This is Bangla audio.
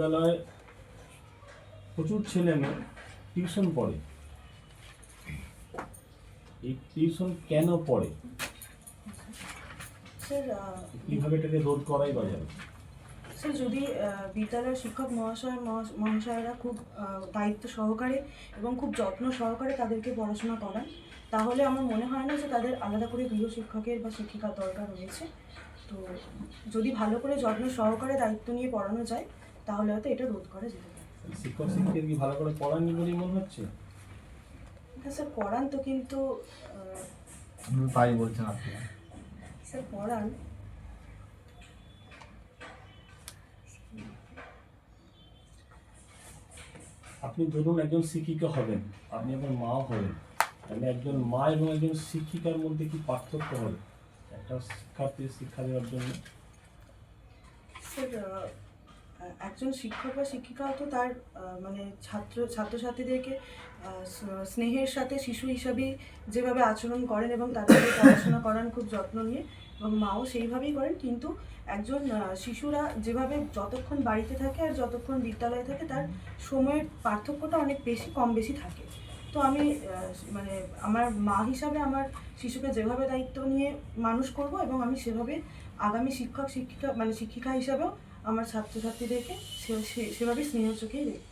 বিদ্যালয়ে প্রচুর ছেলে মেয়ে টিউশন পড়ে, এই টিউশন কেন পড়ে, স্যার কিভাবে এটাকে রোধ করাই বা যাবে? স্যার যদি বিদ্যালয়ের শিক্ষক মহাশয়রা খুব দায়িত্ব সহকারে এবং খুব যত্ন সহকারে তাদেরকে পড়াশোনা করান, তাহলে আমার মনে হয় না যে তাদের আলাদা করে গৃহ শিক্ষকের বা শিক্ষিকার দরকার রয়েছে। তো যদি ভালো করে যত্ন সহকারে দায়িত্ব নিয়ে পড়ানো যায় তাহলে হয়তো এটা রোধ করা যেতে পারে। শিক্ষক শিক্ষিকা কি ভালো করে পড়াননি বলেই মনে হচ্ছে? হ্যাঁ স্যার, পড়ান তো, কিন্তু তাই বলছেন আপনি? স্যার পড়ান, আপনি ধরুন একজন শিক্ষিকা হবেন, আপনি একজন মাও হবেন, তাহলে একজন মা এবং একজন শিক্ষিকার মধ্যে কি পার্থক্য হবে একটা শিক্ষার্থীর শিক্ষা দেওয়ার জন্য? স্যার একজন শিক্ষক বা শিক্ষিকাও তো তার মানে ছাত্রছাত্রীদেরকে স্নেহের সাথে শিশু হিসাবেই যেভাবে আচরণ করেন এবং তাদেরকে পড়াশোনা করান খুব যত্ন নিয়ে, এবং মাও সেইভাবেই করেন। কিন্তু একজন শিশুরা যেভাবে যতক্ষণ বাড়িতে থাকে আর যতক্ষণ বিদ্যালয়ে থাকে তার সময়ের পার্থক্যটা অনেক কম বেশি থাকে। তো আমি মানে আমার মা হিসাবে আমার শিশুকে যেভাবে দায়িত্ব নিয়ে মানুষ করব, এবং আমি সেভাবে আগামী শিক্ষিকা হিসাবেও আমার ছাত্রছাত্রীদেরকে সেভাবে স্নেহ চোখেই দেখব।